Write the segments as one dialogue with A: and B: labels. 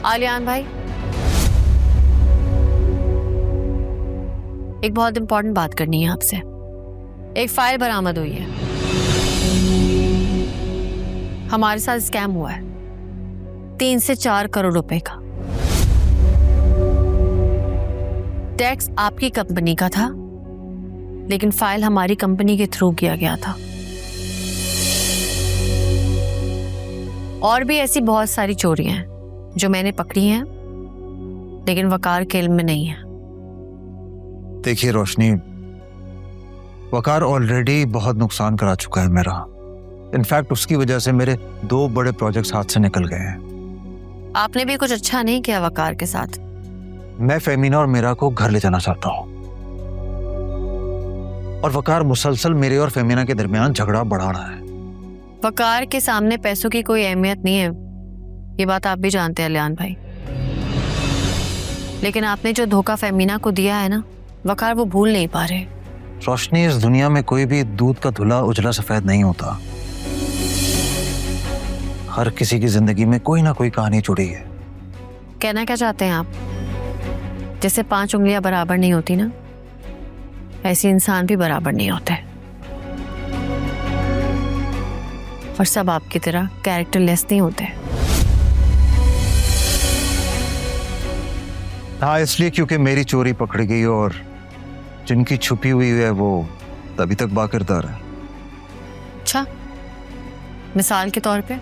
A: आलियान भाई, एक बहुत इंपॉर्टेंट बात करनी है आपसे। एक फाइल बरामद हुई है। हमारे साथ स्कैम हुआ है 3 से 4 करोड़ रुपए का। टैक्स आपकी कंपनी का था, लेकिन फाइल हमारी कंपनी के थ्रू किया गया था। और भी ऐसी बहुत सारी चोरियां हैं जो मैंने पकड़ी हैं, लेकिन वकार के इल्म में नहीं है।
B: देखिए रोशनी, वकार ऑलरेडी बहुत नुकसान करा चुका है मेरा। इनफैक्ट उसकी वजह से मेरे 2 बड़े प्रोजेक्ट्स हाथ से निकल गए हैं।
A: आपने भी कुछ अच्छा नहीं किया वकार के साथ।
B: मैं फेमिना और मीरा को घर ले जाना चाहता हूँ, और वकार मुसलसल मेरे और फेमिना के दरमियान झगड़ा बढ़ा रहा है।
A: वकार के सामने पैसों की कोई अहमियत नहीं है, ये बात आप भी जानते हैं आलियान भाई। लेकिन आपने जो धोखा फेमिना को दिया है ना, वकार वो भूल नहीं पा रहे।
B: रोशनी, इस दुनिया में कोई भी दूध का धुला उजला सफेद नहीं होता। हर किसी की जिंदगी में कोई ना कोई कहानी जुड़ी है।
A: कहना क्या चाहते हैं आप? जैसे 5 उंगलियां बराबर नहीं होती ना, ऐसे इंसान भी बराबर नहीं होते, और सब आपकी तरह कैरेक्टरलेस नहीं होते।
B: हाँ, इसलिए क्योंकि मेरी चोरी पकड़ गई और जिनकी छुपी हुई है वो तभी तक बाकिरदार है।
A: अच्छा, मिसाल के तौर पे?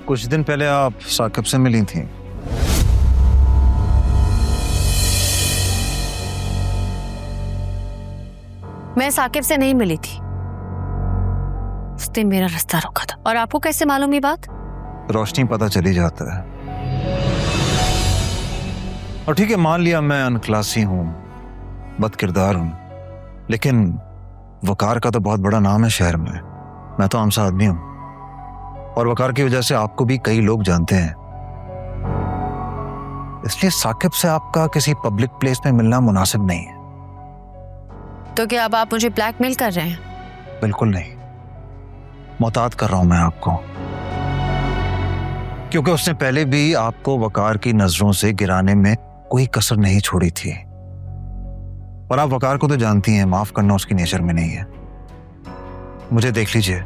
B: कुछ दिन पहले आप साकिब से मिली थी।
A: मैं साकिब से नहीं मिली थी, उसने मेरा रास्ता रोका था। और आपको कैसे मालूम ये बात?
B: रोशनी, पता चली जाता है। और ठीक है, मान लिया मैं अनक्लासी हूं, बदकिरदार हूं, लेकिन वकार का तो बहुत बड़ा नाम है शहर में। मैं तो आम सा आदमी हूं, और वकार की वजह से आपको भी कई लोग जानते हैं। इसलिए साकिब से आपका किसी पब्लिक प्लेस में मिलना मुनासिब नहीं है।
A: तो क्या अब आप मुझे ब्लैकमेल कर रहे हैं?
B: बिल्कुल नहीं, मुहतात कर रहा हूं मैं आपको, क्योंकि उसने पहले भी आपको वकार की नजरों से गिराने में कोई कसर नहीं छोड़ी थी। और आप वकार को तो जानती हैं, माफ करना उसकी नेचर में नहीं है। मुझे देख लीजिए,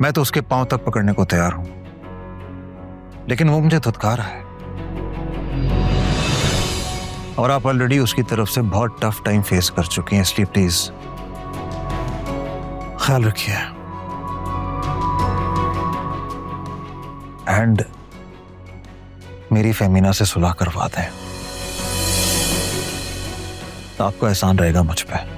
B: मैं तो उसके पांव तक पकड़ने को तैयार हूं, लेकिन वो मुझे धुतकार रहा है। और आप ऑलरेडी उसकी तरफ से बहुत टफ टाइम फेस कर चुकी हैं, इसलिए प्लीज ख्याल रखिए। एंड मेरी फेमिना से सुलह करवा दें, तो आपको एहसान रहेगा मुझ पे।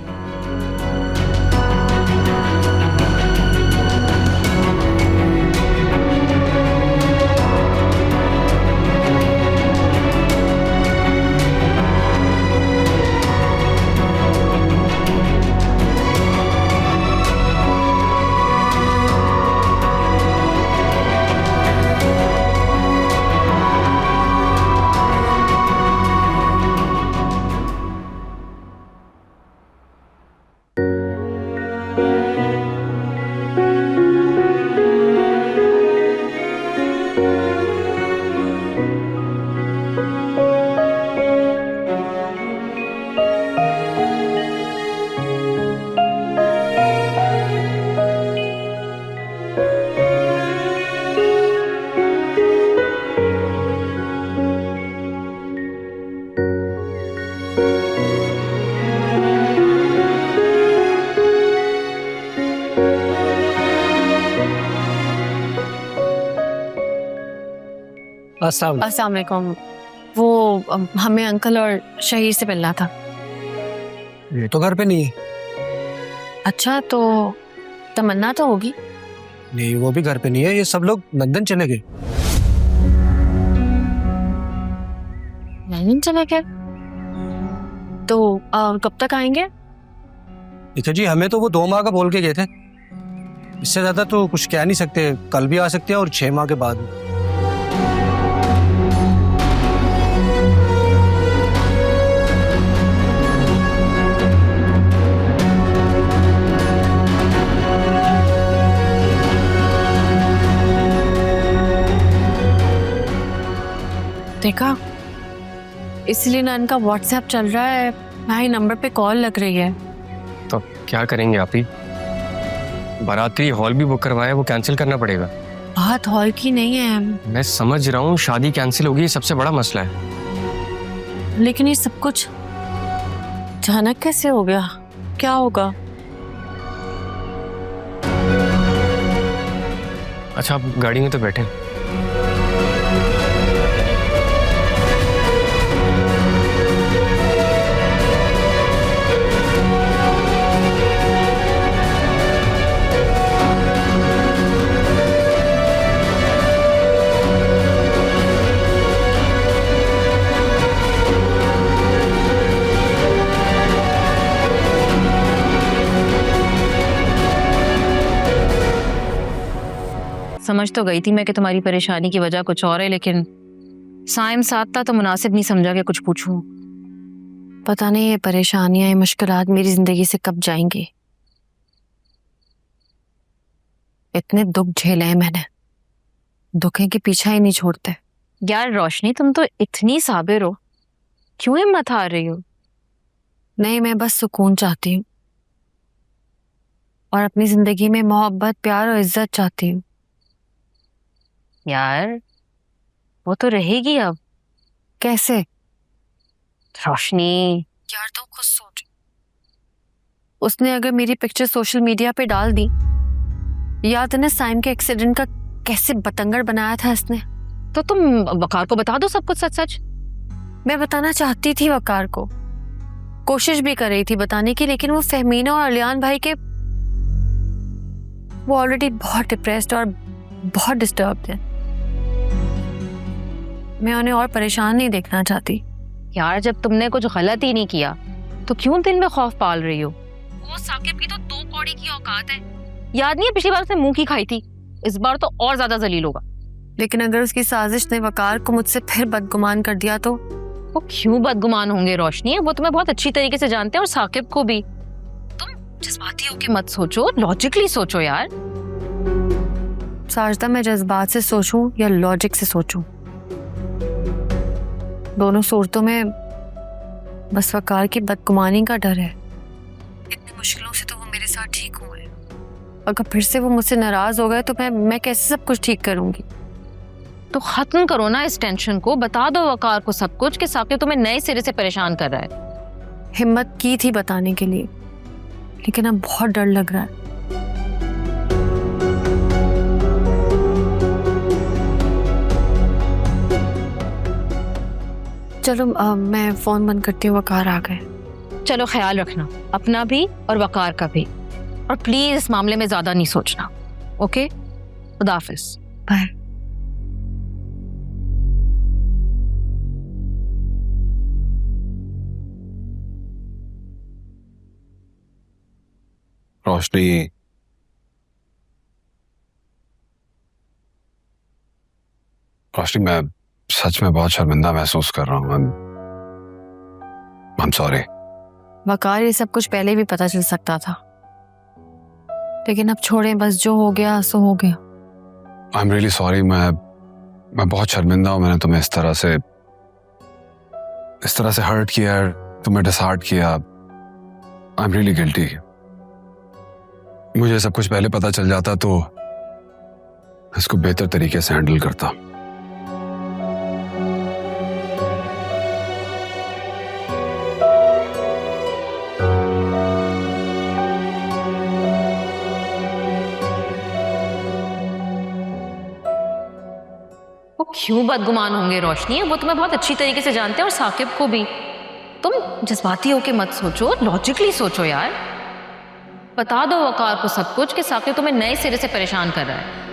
A: अस्सलाम वालेकुम। वो हमें अंकल और शहीर से मिलना था।
C: ये तो घर पे नहीं है।
A: अच्छा, तो तमन्ना तो होगी।
C: नहीं, वो भी घर पे नहीं है। ये सब लोग लंदन चले गए।
A: लंदन चले गए? तो कब तक आएंगे?
C: देखिए जी, हमें तो वो 2 माह का बोल के गए थे। इससे ज्यादा तो कुछ कह नहीं सकते। कल भी आ सकते हैं और 6 माह के बाद भी।
A: देखा, इसलिए ना इनका व्हाट्सएप चल रहा है, ना ही नंबर पे कॉल लग रही है।
D: तो क्या करेंगे आप ही? बाराती हॉल भी बुक करवाया, वो कैंसिल करना पड़ेगा।
A: बात हॉल की नहीं है,
D: मैं समझ रहा हूँ, शादी कैंसिल होगी, ये सबसे बड़ा मसला है।
A: लेकिन ये सब कुछ अचानक कैसे हो गया? क्या होगा?
D: अच्छा, आप गाड़ी में तो बैठे।
E: समझ तो गई थी मैं कि तुम्हारी परेशानी की वजह कुछ और है, लेकिन साइम साथ था तो मुनासिब नहीं समझा कि कुछ पूछूं।
A: पता नहीं ये परेशानियां, ये मुश्किलात मेरी जिंदगी से कब जाएंगी। इतने दुख झेले हैं मैंने, दुखें के पीछा ही नहीं छोड़ते।
E: यार रोशनी, तुम तो इतनी साबिर हो, क्यों हिम्मत हार रही हो?
A: नहीं, मैं बस सुकून चाहती हूँ और अपनी जिंदगी में मोहब्बत, प्यार और इज्जत चाहती हूँ।
E: यार वो तो रहेगी अब।
A: कैसे?
E: रोशनी
A: यार तो खुद सोच, उसने अगर मेरी पिक्चर सोशल मीडिया पे डाल दी, याद है ना साइम के एक्सीडेंट का कैसे बतंगड़ बनाया था इसने।
E: तो तुम वकार को बता दो सब कुछ सच सच।
A: मैं बताना चाहती थी वकार को, कोशिश भी कर रही थी बताने की, लेकिन वो फहमीना और अलियान भाई के, वो ऑलरेडी बहुत डिप्रेस्ड और बहुत डिस्टर्ब्ड है। मैं उन्हें और परेशान नहीं देखना चाहती।
E: यार जब तुमने कुछ गलत ही नहीं किया तो क्यों दिल में खौफ पाल रही हो? वो साकिब की तो 2 कौड़ी की औकात है। याद नहीं है पिछली बार उसने मुंह की खाई थी, इस बार तो और ज्यादा जलील होगा।
A: लेकिन अगर उसकी साजिश ने वकार को मुझसे फिर बदगुमान कर दिया तो?
E: वो क्यों बदगुमान होंगे रोशनी, वो तुम्हें बहुत अच्छी तरीके से जानते हैं और साकिब को भी। तुम जज्बाती होके मत सोचो, लॉजिकली सोचो यार।
A: साजदा, मैं जज्बात से सोचूं या लॉजिक से सोचूं, दोनों सूरतों में बस वकार की बदगुमानी का डर है। इतनी मुश्किलों से तो वो मेरे साथ ठीक हुए, अगर फिर से वो मुझसे नाराज हो गए तो मैं कैसे सब कुछ ठीक करूंगी?
E: तो खत्म करो ना इस टेंशन को, बता दो वकार को सब कुछ कि साकिब तुम्हें नए सिरे से परेशान कर रहा है।
A: हिम्मत की थी बताने के लिए, लेकिन अब बहुत डर लग रहा है। चलो मैं फोन बंद करती हूँ, वकार आ गए।
E: चलो ख्याल रखना अपना भी और वकार का भी, और प्लीज इस मामले में ज्यादा नहीं सोचना। ओके, खुदा हाफिज।
A: बाय।
F: रोशनी, रोशनी, मैं सच में बहुत शर्मिंदा महसूस कर रहा हूँ। I'm sorry।
A: वकार, ये सब कुछ पहले भी पता चल सकता था, लेकिन अब छोड़ें, बस जो हो गया सो हो गया।
F: I'm really sorry। मैं बहुत शर्मिंदा हूँ, मैंने तुम्हें इस तरह से हर्ट किया, तुम्हें डिसहार्ट किया। I'm really guilty। मुझे सब कुछ पहले पता चल जाता तो इसको बेहतर तरीके से हैंडल करता।
E: वो क्यों बदगुमान होंगे रोशनी, वो तुम्हें बहुत अच्छी तरीके से जानते हैं और साकिब को भी। तुम जज्बाती होके मत सोचो, लॉजिकली सोचो यार। बता दो वकार को सब कुछ कि साकिब तुम्हें नए सिरे से परेशान कर रहा है।